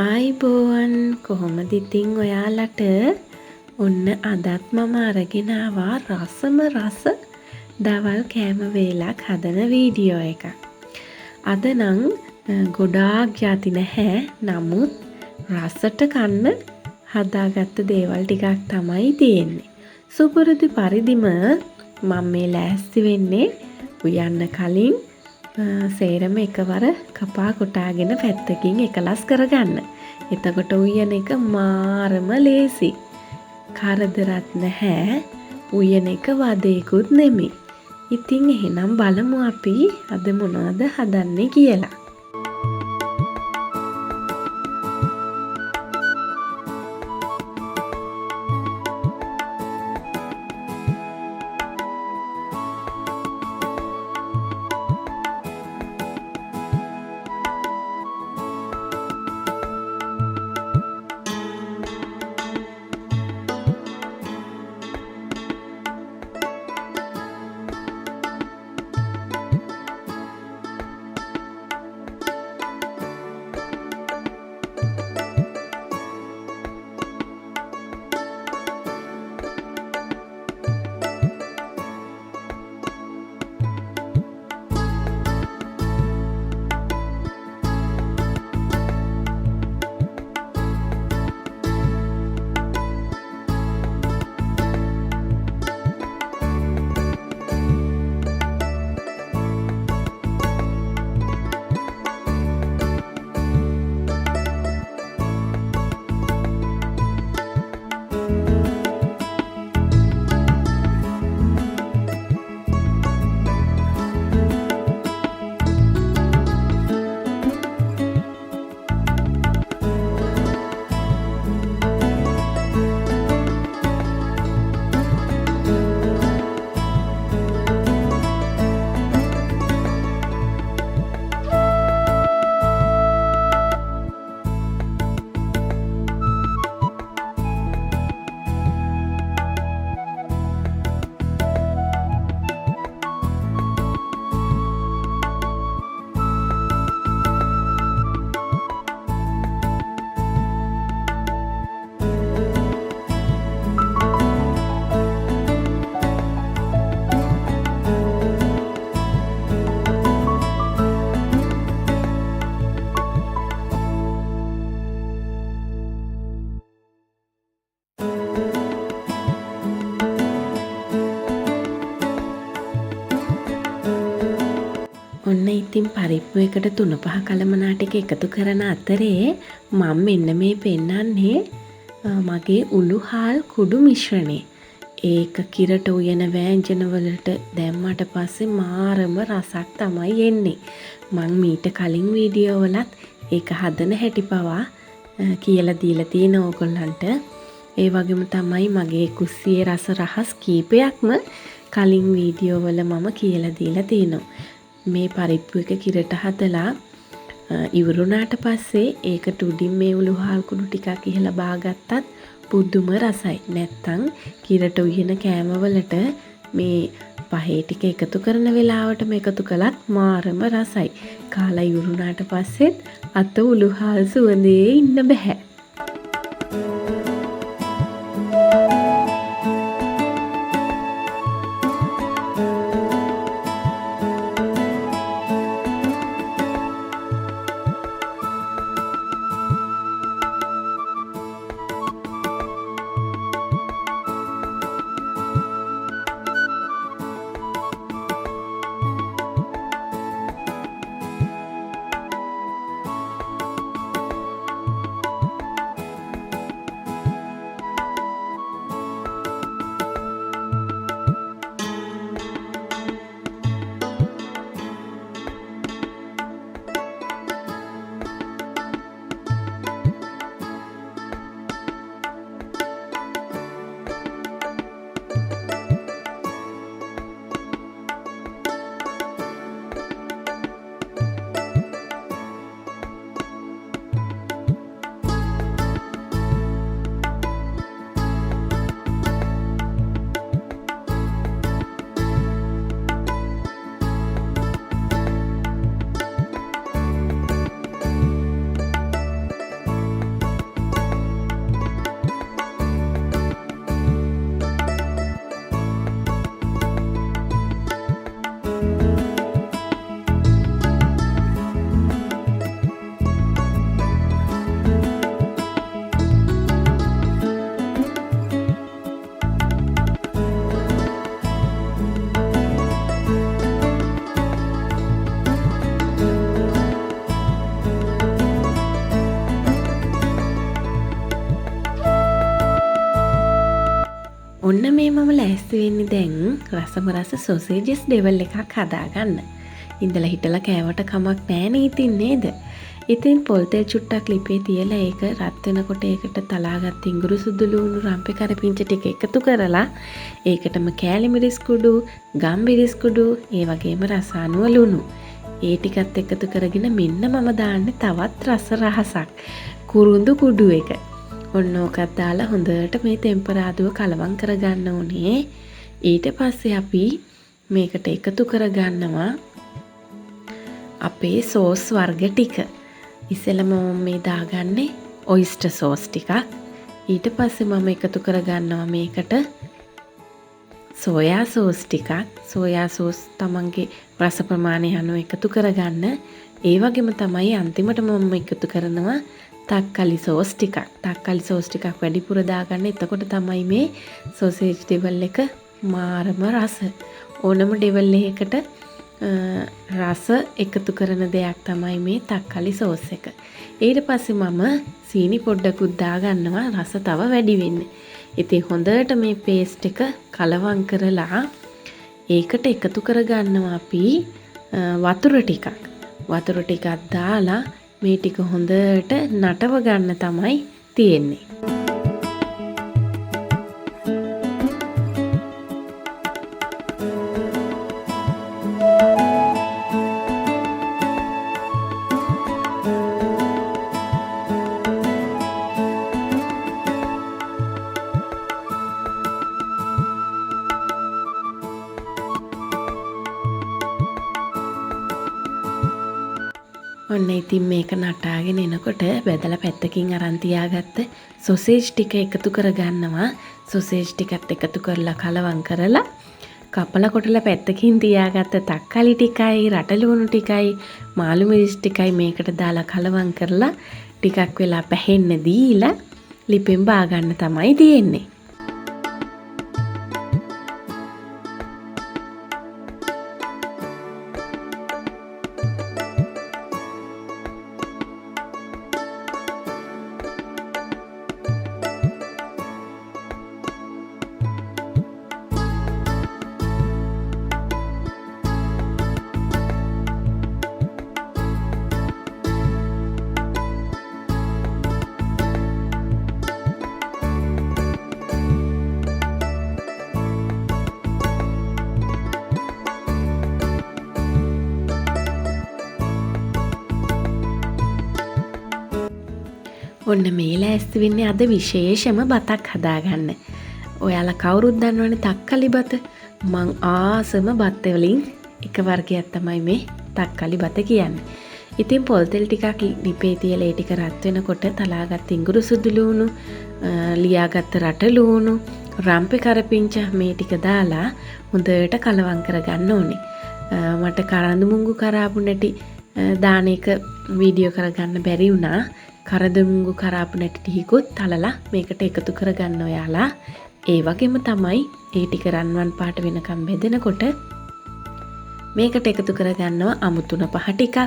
ආයිබෝවන් කොහොමද ඉතින් ඔයාලට ඔන්න අදත් මම අරගෙන ආවා රසම රස දවල් කෑම වේලක් හදන වීඩියෝ එකක්. අද නම් ගොඩාක් ಜಾති නැහැ. නමුත් රසට කන්න හදාගත්ත දේවල් ටිකක් තමයි තියෙන්නේ. සුපුරුදු පරිදිම මම මේ ලෑස්ති වෙන්නේ උයන්න කලින් සේරම එකවර කපා කොටාගෙන පැත්තකින් එකලස් කරගන්න. එතකොට උයන එක මාරම ලේසි. කරදරත් නැහැ. උයන එක වදේකුත් නෙමෙයි. ඉතින් එහෙනම් බලමු අපි අද මොනවද හදන්නේ කියලා. ඔන්න ඉතින් පරිප්පු එකට 3-5 කලමනා ටික එකතු කරන අතරේ මම මෙන්න මේ පෙන්නන්නේ මගේ උළුහාල් කුඩු මිශ්‍රණය. ඒක කිරට උයන වෑංජන වලට දැම්මට පස්සේ මාරම රසක් තමයි එන්නේ. මං මීට කලින් වීඩියෝ වලත් ඒක හදන හැටි පවා කියලා දීලා තියෙන ඕගොල්ලන්ට. ඒ වගේම තමයි මගේ කුස්සියේ රස රහස් කීපයක්ම කලින් වීඩියෝ වල මම කියලා දීලා තියෙනවා. මේ පරිප්පු එක කිරට හදලා ඉවරුණාට පස්සේ ඒකට උඩින් මේ උළුහාල් කුඩු ටිකක් ඉහලා බාගත්තත් පුදුම රසයි. නැත්තම් කිරට උයන කෑමවලට මේ පහේ ටික එකතු කරන වෙලාවටම එකතු කළත් මාරම රසයි. කාලා ඉවරුණාට පස්සෙත් අත උළුහාල් සුවඳේ ඉන්න බෑ. ලෑස්ති වෙන්නේ දැන් රසම රස සොසේජස් ඩෙවල් එකක් හදාගන්න. ඉඳලා හිටලා කෑවට කමක් නෑ නේ ඉතින් නේද? ඉතින් පොල් තෙල් චුට්ටක් ලිපේ තියලා ඒක රත් වෙනකොට ඒකට තලාගත් ඉඟුරු සුදු ලුණු රම්පේ කරපිංච ටික එකතු කරලා ඒකටම කෑලි මිරිස් කුඩු, ගම් මිරිස් කුඩු, ඒ වගේම රසානුව ලුණු ඒ ටිකත් එකතු කරගෙන මෙන්න මම දාන්නේ තවත් රස රහසක්. කුරුඳු කුඩු එක. ඔන්න ඕකත් දාලා හොඳට මේ ටෙම්පරාදුව කලවම් කරගන්න ඕනේ. ඊට පස්සේ අපි මේකට එකතු කරගන්නවා අපේ සෝස් වර්ග ටික. ඉස්සෙල්ලම මේ දාගන්නේ ඔයිස්ටර් සෝස් ටිකක්. ඊට පස්සේ මම එකතු කරගන්නවා මේකට සෝයා සෝස් ටිකක්. සෝයා සෝස් තමන්ගේ රස ප්‍රමාණය අනුව එකතු කරගන්න. ඒ වගේම තමයි අන්තිමට මම එකතු කරනවා තක්කලි සෝස් ටිකක්. තක්කලි සෝස් ටිකක් වැඩිපුර දාගන්න. එතකොට තමයි මේ සොසේජ් ඩෙවල් එක මාරම රස. ඕනම ඩෙවල් එකකට රස එකතු කරන දෙයක් තමයි මේ තක්කලි සෝස් එක. ඊට පස්සේ මම සීනි පොඩ්ඩකුත් දාගන්නවා රස තව වැඩි වෙන්න. ඉතින් හොඳට මේ පේස්ට් එක කලවම් කරලා ඒකට එකතු කරගන්නවා අපි වතුර ටිකක්. වතුර ටිකක් දාලා මේ ටික හොඳට නටව ගන්න තමයි තියෙන්නේ. ඔන්න ඉතින් මේක නටාගෙන එනකොට බෙදලා පැත්තකින් අරන් තියාගත්ත සොසේජ් ටික එකතු කරගන්නවා. සොසේජ් ටිකත් එකතු කරලා කලවම් කරලා කපලා කොටලා පැත්තකින් තියාගත්ත තක්කාලි ටිකයි රටලුණු ටිකයි මාළු මිරිස් ටිකයි මේකට දාලා කලවම් කරලා ටිකක් වෙලා පැහෙන්න දීලා ලිපෙන් බා ගන්න තමයි තියෙන්නේ. ඔන්න මේ ලෑස්ති වෙන්නේ අද විශේෂම බතක් හදාගන්න. ඔයාලා කවුරුත් දන්නවනේ තක්කලි බත. මං ආසම බත් වලින් එක වර්ගයක් තමයි මේ තක්කලි බත කියන්නේ. ඉතින් පොල් තෙල් ටිකක් ලිපේ තියලා ඒ ටික රත් වෙනකොට තලාගත් ඉඟුරු සුදු ලුණු, ලියාගත්ත රට ලුණු, රම්පේ කරපිංච මේ ටික දාලා හොඳට කලවම් කරගන්න ඕනේ. මට කරඳු මුංගු කරාපු නැටි දාන එක වීඩියෝ කරගන්න බැරි වුණා. කරදමුංගු කරාපු නැටි ටිකකුත් තලලා මේකට එකතු කරගන්න ඔයාලා. ඒ වගේම තමයි ඒ ටික රන්වන් පාට වෙනකම් බෙදෙනකොට මේකට එකතු කරගන්නවා අමුතුන පහ ටිකක්,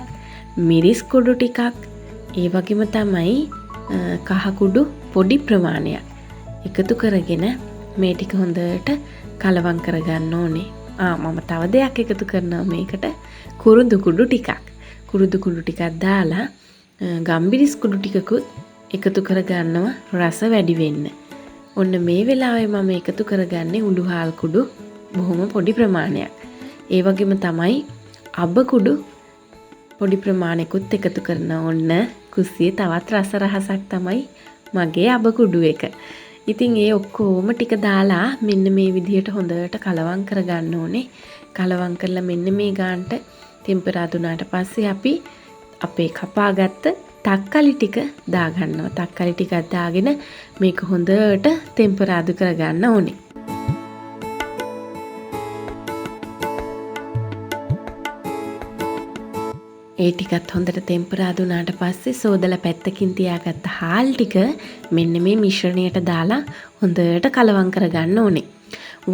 මිරිස් කුඩු ටිකක්, ඒ වගේම තමයි කහ කුඩු පොඩි ප්‍රමාණයක් එකතු කරගෙන මේ ටික හොඳට කලවම් කරගන්න ඕනේ. මම තව දෙයක් එකතු කරනවා මේකට කුරුඳු කුඩු ටිකක්. කුරුඳු කුඩු ටිකක් දාලා ගම්බිරිස් කුඩු ටිකකුත් එකතු කරගන්නවා රස වැඩි වෙන්න. ඔන්න මේ වෙලාවේ මම එකතු කරගන්නේ උළුහාල් කුඩු බොහොම පොඩි ප්‍රමාණයක්. ඒ වගේම තමයි අබ කුඩු පොඩි ප්‍රමාණයකුත් එකතු කරනවා. ඔන්න කුස්සියේ තවත් රස රහසක් තමයි මගේ අබ කුඩු එක. ඉතින් ඒ ඔක්කොම ටික දාලා මෙන්න මේ විදිහට හොඳට කලවම් කරගන්න ඕනේ. කලවම් කරලා මෙන්න මේ ගානට ටෙම්පරා දුනාට පස්සේ අපි අපේ කපාගත්ත තක්කලි ටික දාගන්නවා. තක්කලි ටිකක් දාගෙන මේක හොඳට ටෙම්පරාදු කරගන්න ඕනේ. ඒ ටිකත් හොඳට ටෙම්පරාදු වුණාට පස්සේ සෝදලා පැත්තකින් තියාගත්ත හාල් ටික මෙන්න මේ මිශ්‍රණයට දාලා හොඳට කලවම් කරගන්න ඕනේ.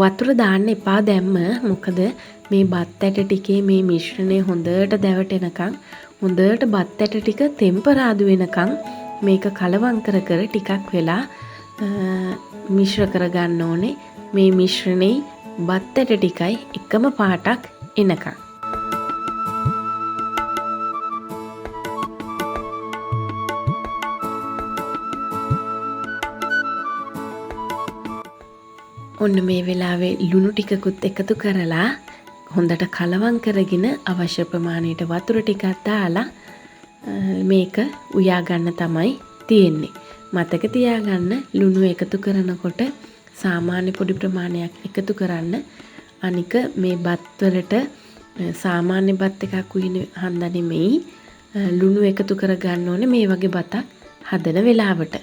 වතුර දාන්න එපා දැම්ම. මොකද මේ බත් ඇට ටිකේ මේ මිශ්‍රණය හොඳට දැවටෙනකන් හොඳට බත් ඇට ටික ටෙම්පරාදු වෙනකන් මේක කලවම් කර කර ටිකක් වෙලා මිශ්‍ර කරගන්න ඕනේ. මේ මිශ්‍රණේ බත් ඇට ටිකයි එකම පාටක් එනකම්. ඔන්න මේ වෙලාවේ ලුණු ටිකකුත් එකතු කරලා හොඳට කලවම් කරගෙන අවශ්‍ය ප්‍රමාණයට වතුර ටිකක් දාලා මේක උයා ගන්න තමයි තියෙන්නේ. මතක තියාගන්න ලුණු එකතු කරනකොට සාමාන්‍ය පොඩි ප්‍රමාණයක් එකතු කරන්න. අනික මේ බත් වලට සාමාන්‍ය බත් එකක් උයන හන්ද නෙමෙයි ලුණු එකතු කර ගන්න ඕනේ මේ වගේ බතක් හදන වෙලාවට.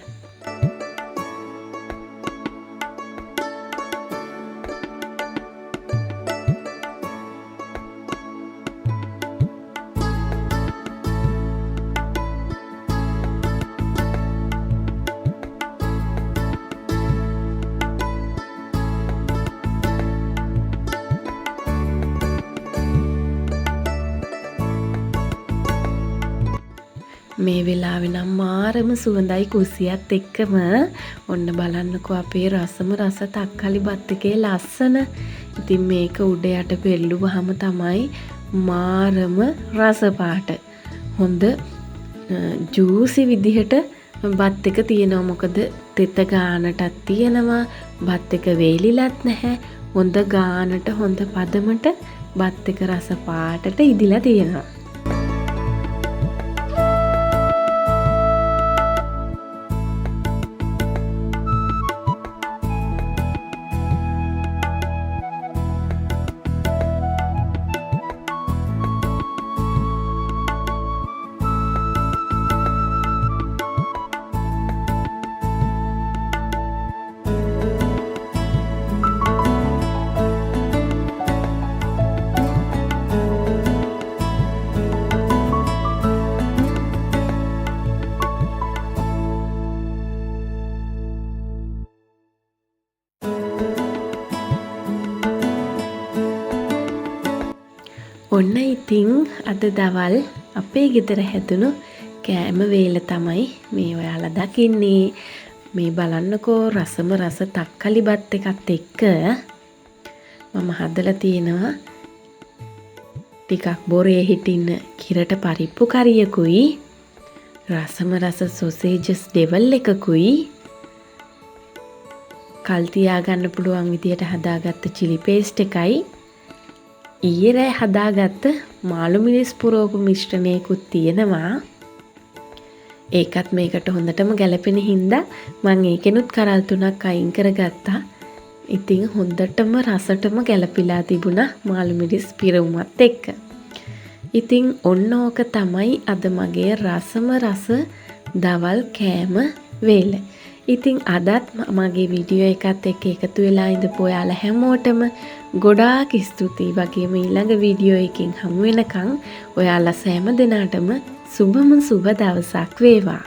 මේ වෙලාවේ නම් මාරම සුවඳයි කුසියත් එක්කම ඔන්න බලන්නකෝ අපේ රසම රස තක්කාලි බත් එකේ ලස්සන. ඉතින් මේක උඩ යට පෙරළුවහම තමයි මාරම රස පාට. හොඳ ජූසි විදිහට බත් එක තියෙනවා. මොකද තෙත ගානටත් තියෙනවා. බත් එක වේලිලත් නැහැ. හොඳ ගානට හොඳ පදමට බත් එක රස පාටට ඉදිලා තියෙනවා. ඔන්න ඉතින් අද දවල් අපේ ගෙදර හැදුණු කෑම වේල තමයි මේ ඔයාලා දකින්නේ. මේ බලන්නකෝ රසම රස තක්කලි බත් එකත් එක්ක මම හදලා තියෙනවා ටිකක් බොරේ හිටින්න කිරට පරිප්පු කරියකුයි රසම රස සොසේජස් ඩෙවල් එකකුයි කල් තියා ගන්න පුළුවන් විදියට හදාගත්ත චිලි පේස්ට් එකයි ඊයේ රෑ හදාගත්ත මාළු මිරිස් පුරෝපු මිශ්‍රණයකුත් තියෙනවා. ඒකත් මේකට හොඳටම ගැලපෙන හින්දා මම ඒකෙනුත් කරල් 3ක් අයින් කරගත්තා. ඉතින් හොඳටම රසටම ගැලපිලා තිබුණා මාළු මිරිස් පිරවුමත් එක්ක. ඉතින් ඔන්න ඕක තමයි අද මගේ රසම රස දවල් කෑම වේල. ඉතින් අදත් මගේ වීඩියෝ එකත් එක්ක එකතු වෙලා ඉඳපු ඔයාලා හැමෝටම ගොඩාක් ස්තුතියි. වගේම ඊළඟ වීඩියෝ එකකින් හමු වෙනකන් ඔයාලා සෑම දිනාටම සුබම සුබ දවසක් වේවා.